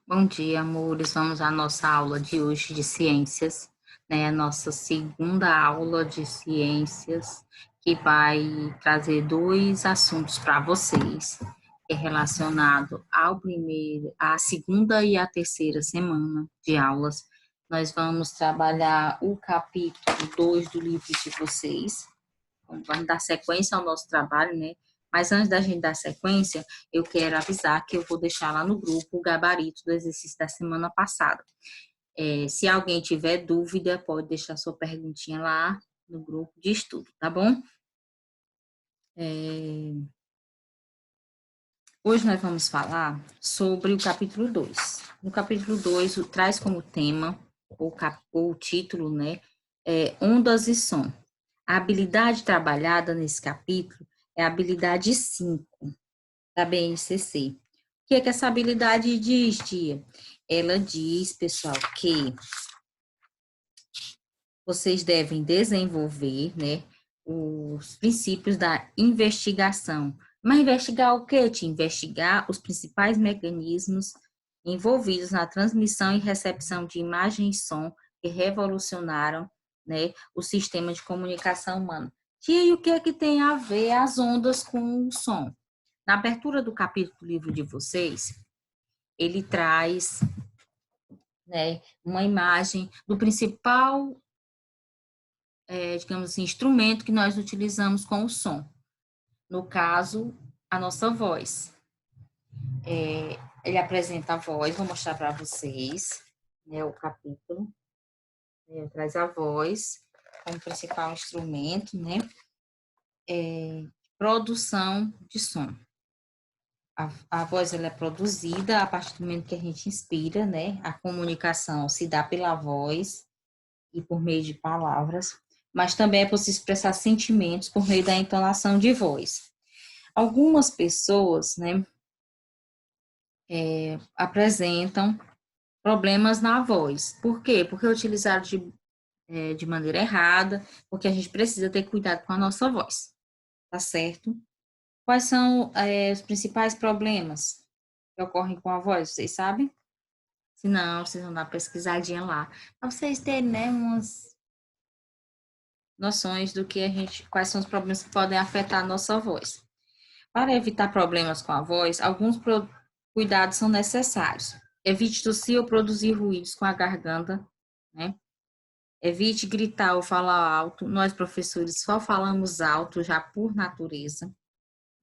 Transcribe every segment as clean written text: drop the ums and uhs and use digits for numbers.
Bom dia, amores. Vamos à nossa aula de hoje de ciências, né? A nossa segunda aula de ciências, que vai trazer dois assuntos para vocês, que é relacionado à segunda e à terceira semana de aulas. Nós vamos trabalhar o capítulo 2 do livro de vocês. Vamos dar sequência ao nosso trabalho, né? Mas antes da gente dar sequência, eu quero avisar que eu vou deixar lá no grupo o gabarito do exercício da semana passada. Se alguém tiver dúvida, pode deixar sua perguntinha lá no grupo de estudo, tá bom? Hoje nós vamos falar sobre o capítulo 2. No capítulo 2, traz como tema, ou título, né? Ondas e som. A habilidade trabalhada nesse capítulo é a habilidade 5 da BNCC. O que é que essa habilidade diz, tia? Ela diz, pessoal, que vocês devem desenvolver, né, os princípios da investigação. Mas investigar o quê, tia? Investigar os principais mecanismos envolvidos na transmissão e recepção de imagem e som que revolucionaram, né, o sistema de comunicação humano. Tia, e o que é que tem a ver as ondas com o som? Na abertura do capítulo do livro de vocês, ele traz, né, uma imagem do principal, digamos assim, instrumento que nós utilizamos com o som. No caso, a nossa voz. Ele apresenta a voz, vou mostrar para vocês, né, o capítulo. Traz a voz como principal instrumento, né, produção de som. A voz ela é produzida a partir do momento que a gente inspira, né? A comunicação se dá pela voz e por meio de palavras, mas também é possível expressar sentimentos por meio da entonação de voz. Algumas pessoas, né, apresentam problemas na voz. Por quê? Porque utilizaram de maneira errada, porque a gente precisa ter cuidado com a nossa voz, tá certo? Quais são os principais problemas que ocorrem com a voz, vocês sabem? Se não, vocês vão dar uma pesquisadinha lá. Para vocês terem, né, umas noções do que quais são os problemas que podem afetar a nossa voz. Para evitar problemas com a voz, alguns cuidados são necessários. Evite tossir ou produzir ruídos com a garganta, né? Evite gritar ou falar alto. Nós, professores, só falamos alto já por natureza,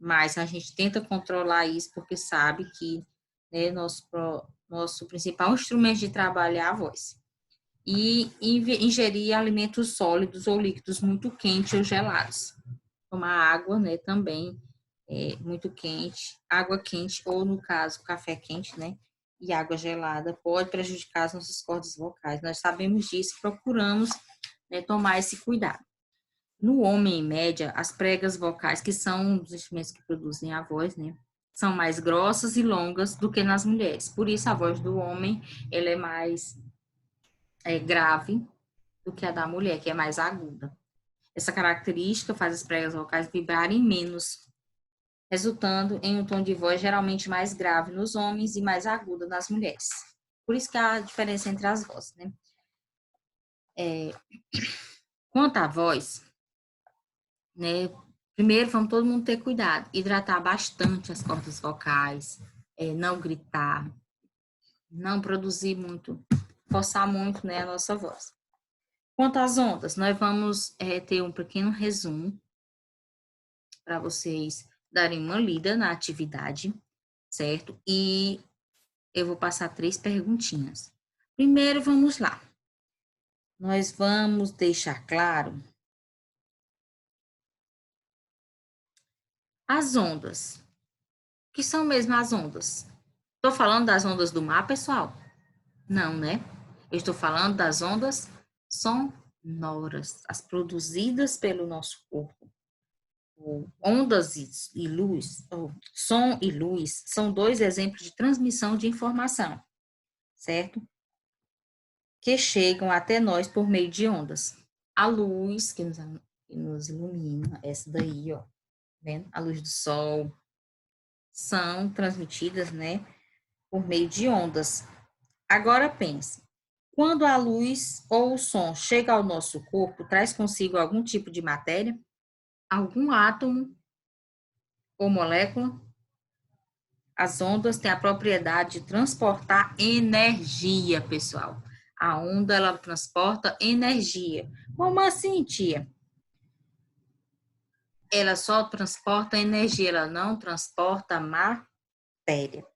mas a gente tenta controlar isso porque sabe que, né, nosso principal instrumento de trabalho é a voz. E ingerir alimentos sólidos ou líquidos muito quentes ou gelados. Tomar água, né, também muito quente, água quente ou, no caso, café quente, né, e água gelada pode prejudicar as nossas cordas vocais. Nós sabemos disso, procuramos, né, tomar esse cuidado. No homem, em média, as pregas vocais, que são os instrumentos que produzem a voz, né, são mais grossas e longas do que nas mulheres. Por isso, a voz do homem, ela é mais grave do que a da mulher, que é mais aguda. Essa característica faz as pregas vocais vibrarem menos, resultando em um tom de voz geralmente mais grave nos homens e mais aguda nas mulheres. Por isso que há a diferença entre as vozes, né? Quanto à voz, né? Primeiro, vamos todo mundo ter cuidado, hidratar bastante as cordas vocais, não gritar, não produzir muito, forçar muito, né, a nossa voz. Quanto às ondas, nós vamos ter um pequeno resumo para vocês darem uma lida na atividade, certo? E eu vou passar 3 perguntinhas. Primeiro, vamos lá. Nós vamos deixar claro as ondas. O que são mesmo as ondas? Estou falando das ondas do mar, pessoal? Não, né? Eu estou falando das ondas sonoras, as produzidas pelo nosso corpo. Ondas e luz, ou som e luz, são 2 exemplos de transmissão de informação, certo? Que chegam até nós por meio de ondas. A luz que nos ilumina, essa daí, ó, vendo? A luz do sol, são transmitidas, né, por meio de ondas. Agora pense, quando a luz ou o som chega ao nosso corpo, traz consigo algum tipo de matéria? Algum átomo ou molécula? As ondas têm a propriedade de transportar energia, pessoal. A onda, ela transporta energia. Como assim, tia? Ela só transporta energia, ela não transporta matéria.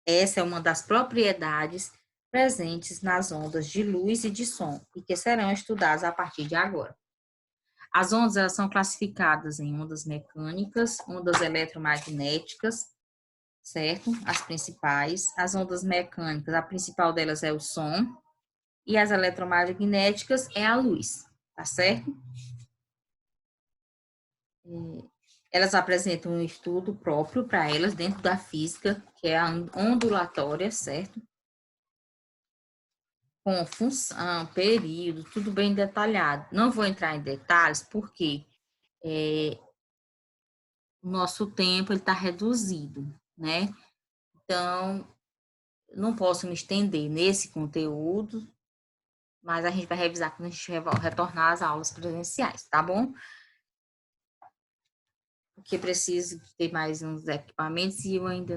Essa é uma das propriedades presentes nas ondas de luz e de som e que serão estudadas a partir de agora. As ondas, elas são classificadas em ondas mecânicas, ondas eletromagnéticas, certo? As principais. As ondas mecânicas, a principal delas é o som, e as eletromagnéticas é a luz, tá certo? Elas apresentam um estudo próprio para elas dentro da física, que é a ondulatória, certo? Com função, período, tudo bem detalhado. Não vou entrar em detalhes porque o nosso tempo está reduzido, né? Então, não posso me estender nesse conteúdo, mas a gente vai revisar quando a gente retornar às aulas presenciais, tá bom? Porque preciso ter mais uns equipamentos e eu ainda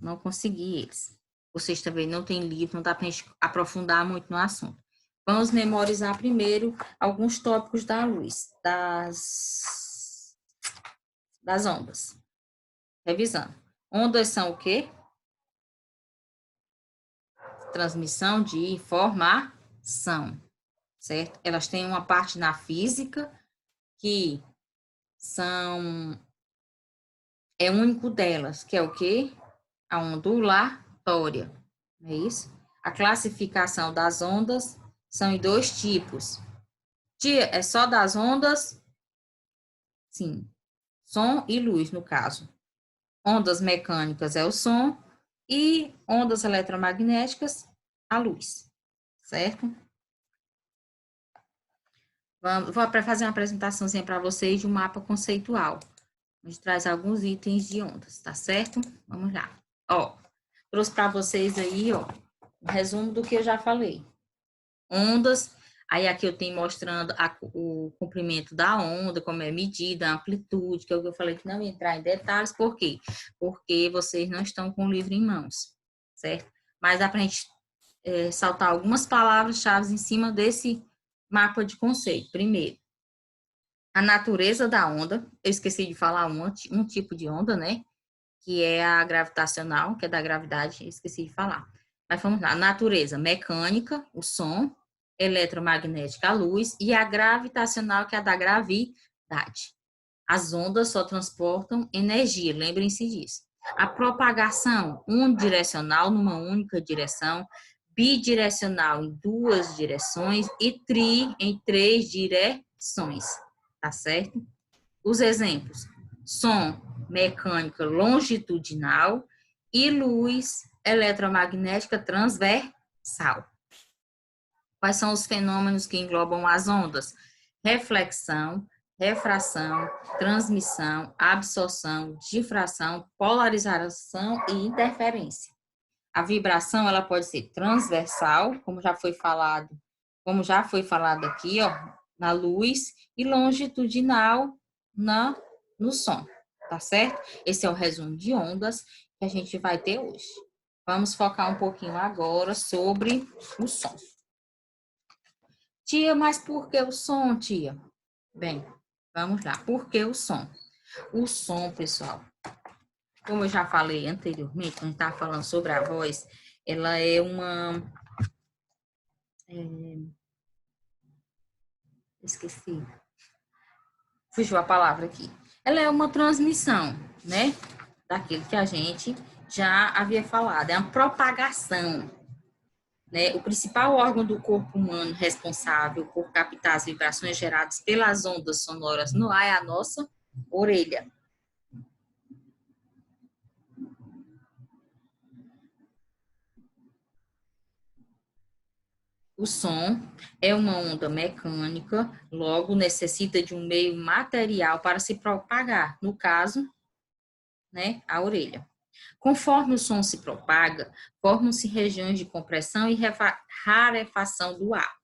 não consegui eles. Vocês também não têm livro, não dá para a gente aprofundar muito no assunto. Vamos memorizar primeiro alguns tópicos da luz, das ondas. Revisando. Ondas são o quê? Transmissão de informação, certo? Elas têm uma parte na física que é único delas, que é o quê? A ondulatória, não é isso? A classificação das ondas são em dois tipos. É só das ondas? Sim. Som e luz, no caso. Ondas mecânicas é o som e ondas eletromagnéticas, a luz, certo? Vou fazer uma apresentaçãozinha para vocês de um mapa conceitual. A gente traz alguns itens de ondas, tá certo? Vamos lá. Ó, trouxe para vocês aí, ó, um resumo do que eu já falei. Ondas, aí aqui eu tenho mostrando o comprimento da onda, como é medida, a amplitude, que é o que eu falei que não ia entrar em detalhes, por quê? Porque vocês não estão com o livro em mãos, certo? Mas dá para a gente saltar algumas palavras-chave em cima desse mapa de conceito. Primeiro, a natureza da onda, eu esqueci de falar um tipo de onda, né? Que é a gravitacional, que é da gravidade, eu esqueci de falar. Mas vamos lá, natureza mecânica, o som, eletromagnética, a luz, e a gravitacional, que é a da gravidade. As ondas só transportam energia, lembrem-se disso. A propagação unidirecional numa única direção, bidirecional em duas direções e tri em três direções, tá certo? Os exemplos: som mecânica longitudinal e luz eletromagnética transversal. Quais são os fenômenos que englobam as ondas? Reflexão, refração, transmissão, absorção, difração, polarização e interferência. A vibração, ela pode ser transversal, como já foi falado aqui, ó, na luz, e longitudinal no som, tá certo? Esse é o resumo de ondas que a gente vai ter hoje. Vamos focar um pouquinho agora sobre o som. Tia, mas por que o som, tia? Bem, vamos lá. Por que o som? O som, pessoal, como eu já falei anteriormente, quando estava falando sobre a voz, ela é uma... esqueci. Fugiu a palavra aqui. Ela é uma transmissão, né? Daquilo que a gente já havia falado. É uma propagação, né? O principal órgão do corpo humano responsável por captar as vibrações geradas pelas ondas sonoras no ar é a nossa orelha. O som é uma onda mecânica, logo necessita de um meio material para se propagar, no caso, né, a orelha. Conforme o som se propaga, formam-se regiões de compressão e rarefação do ar,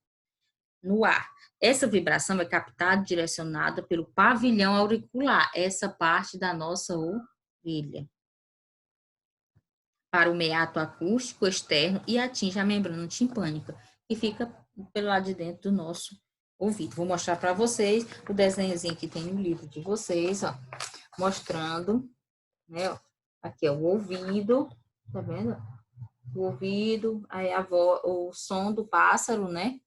no ar. Essa vibração é captada e direcionada pelo pavilhão auricular, essa parte da nossa orelha, para o meato acústico externo e atinge a membrana timpânica, que fica pelo lado de dentro do nosso ouvido. Vou mostrar para vocês o desenhozinho que tem no livro de vocês, ó, mostrando, né, ó, aqui é o ouvido, tá vendo? O ouvido, aí o som do pássaro, né?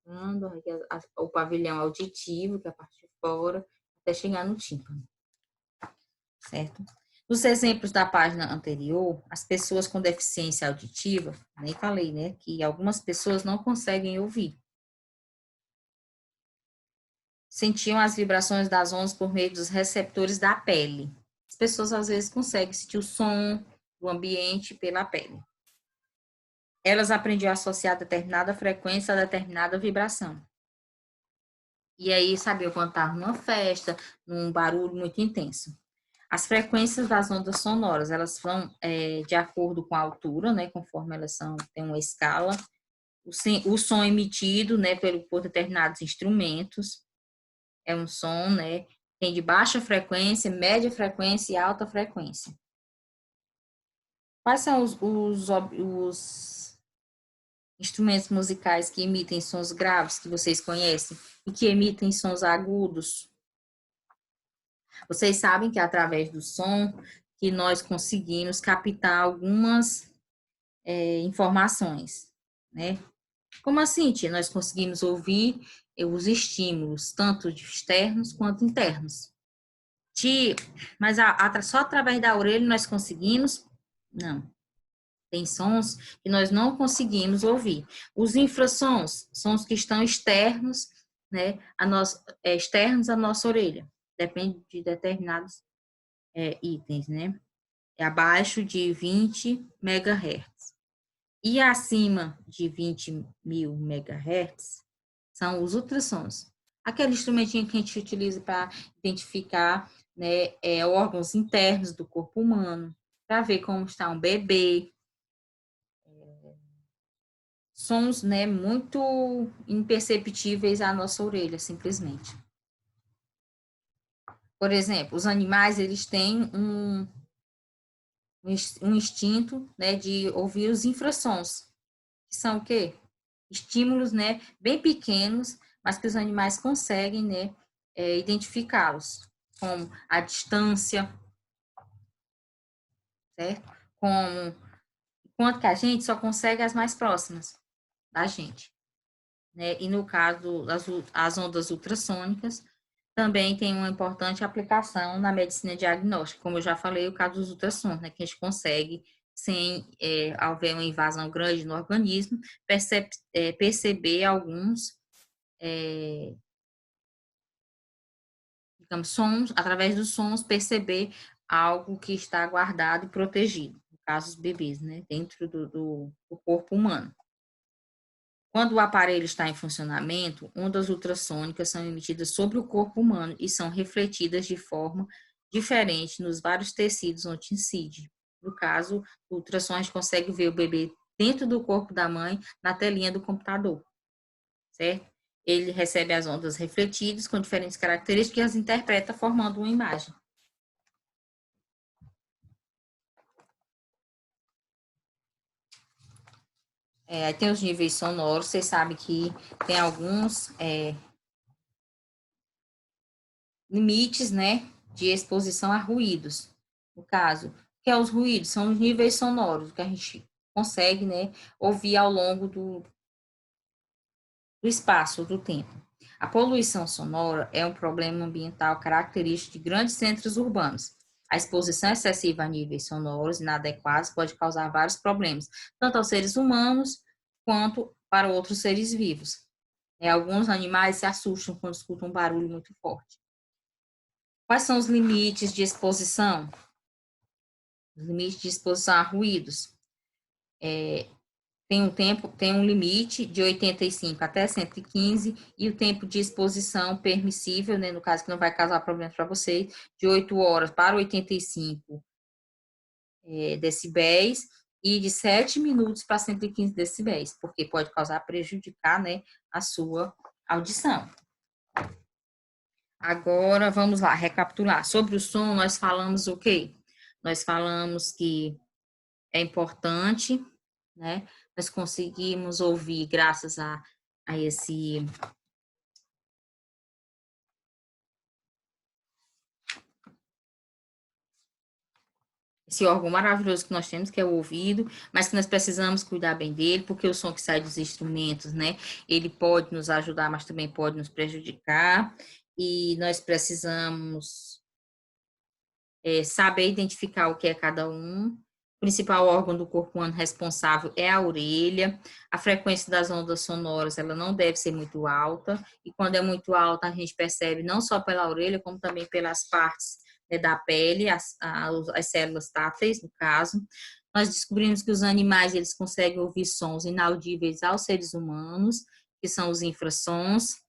Mostrando aqui o pavilhão auditivo, que é a parte de fora, até chegar no tímpano, certo? Nos exemplos da página anterior, as pessoas com deficiência auditiva, nem falei, né, que algumas pessoas não conseguem ouvir. Sentiam as vibrações das ondas por meio dos receptores da pele. As pessoas às vezes conseguem sentir o som do ambiente pela pele. Elas aprendiam a associar determinada frequência a determinada vibração. E aí sabiam quando estava numa festa, num barulho muito intenso. As frequências das ondas sonoras, elas vão de acordo com a altura, né, conforme elas tem uma escala. O som emitido, né, por determinados instrumentos, é um som, né, tem de baixa frequência, média frequência e alta frequência. Quais são os instrumentos musicais que emitem sons graves que vocês conhecem e que emitem sons agudos? Vocês sabem que é através do som que nós conseguimos captar algumas informações, né? Como assim, tia? Nós conseguimos ouvir os estímulos, tanto externos quanto internos. Tia, mas só através da orelha nós conseguimos? Não. Tem sons que nós não conseguimos ouvir. Os infrassons são os que estão externos, né, externos à nossa orelha. Depende de determinados itens, né? É abaixo de 20 MHz. E acima de 20.000 MHz são os ultrassons. Aquele instrumentinho que a gente utiliza para identificar, né, órgãos internos do corpo humano, para ver como está um bebê. Sons, né, muito imperceptíveis à nossa orelha, simplesmente. Por exemplo, os animais, eles têm um instinto, né, de ouvir os infrassons, que são o quê? Estímulos, né, bem pequenos, mas que os animais conseguem, né, identificá-los, como a distância, certo? Enquanto que a gente só consegue as mais próximas da gente, né? E no caso as ondas ultrassônicas também tem uma importante aplicação na medicina diagnóstica, como eu já falei, o caso dos ultrassons, né, que a gente consegue, sem haver uma invasão grande no organismo, perceber alguns, digamos, sons, através dos sons, perceber algo que está guardado e protegido, no caso, os bebês, né, dentro do corpo humano. Quando o aparelho está em funcionamento, ondas ultrassônicas são emitidas sobre o corpo humano e são refletidas de forma diferente nos vários tecidos onde incide. No caso, o ultrassom a gente consegue ver o bebê dentro do corpo da mãe na telinha do computador, certo? Ele recebe as ondas refletidas com diferentes características e as interpreta formando uma imagem. Aí tem os níveis sonoros, vocês sabem que tem alguns limites, né, de exposição a ruídos. No caso, que é os ruídos? São os níveis sonoros que a gente consegue, né, ouvir ao longo do espaço, do tempo. A poluição sonora é um problema ambiental característico de grandes centros urbanos. A exposição excessiva a níveis sonoros inadequados pode causar vários problemas, tanto aos seres humanos quanto para outros seres vivos. Alguns animais se assustam quando escutam um barulho muito forte. Quais são os limites de exposição? Os limites de exposição a ruídos. Tem um limite de 85 até 115 e o tempo de exposição permissível, né, no caso que não vai causar problema para vocês, de 8 horas para 85 decibéis e de 7 minutos para 115 decibéis, porque pode causar prejudicar, né, a sua audição. Agora, vamos lá, recapitular. Sobre o som, nós falamos o quê? Nós falamos que é importante, né? Nós conseguimos ouvir graças a esse órgão maravilhoso que nós temos, que é o ouvido, mas que nós precisamos cuidar bem dele, porque o som que sai dos instrumentos, né, ele pode nos ajudar, mas também pode nos prejudicar, e nós precisamos saber identificar o que é cada um. O principal órgão do corpo humano responsável é a orelha. A frequência das ondas sonoras, ela não deve ser muito alta, e quando é muito alta, a gente percebe não só pela orelha, como também pelas partes, né, da pele, as células táteis, no caso. Nós descobrimos que os animais, eles conseguem ouvir sons inaudíveis aos seres humanos, que são os infrassons,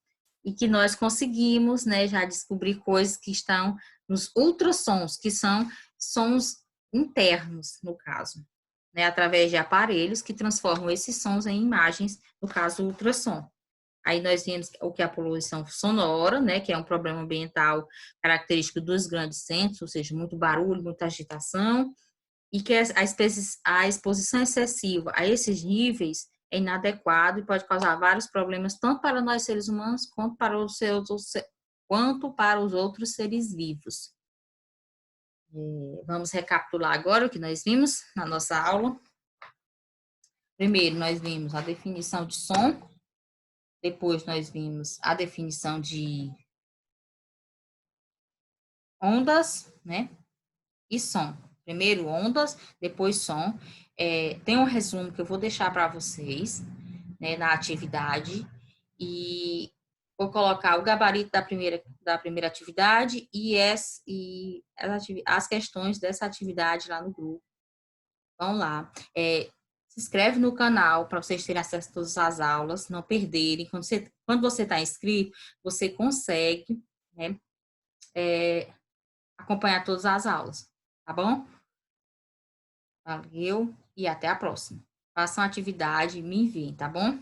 e que nós conseguimos, né, já descobrir coisas que estão nos ultrassons, que são sons internos, no caso, né, através de aparelhos que transformam esses sons em imagens, no caso, ultrassom. Aí nós vimos o que é a poluição sonora, né, que é um problema ambiental característico dos grandes centros, ou seja, muito barulho, muita agitação, e que a exposição excessiva a esses níveis é inadequado e pode causar vários problemas, tanto para nós seres humanos, quanto para os outros seres vivos. Vamos recapitular agora o que nós vimos na nossa aula. Primeiro, nós vimos a definição de som, depois nós vimos a definição de ondas, né, e som. Primeiro ondas, depois som. Tem um resumo que eu vou deixar para vocês, né, na atividade, e vou colocar o gabarito da primeira atividade e as questões dessa atividade lá no grupo. Vamos lá. Se inscreve no canal para vocês terem acesso a todas as aulas, não perderem. Quando você está inscrito, você consegue, né, acompanhar todas as aulas, tá bom? Valeu e até a próxima. Façam a atividade e me enviem, tá bom?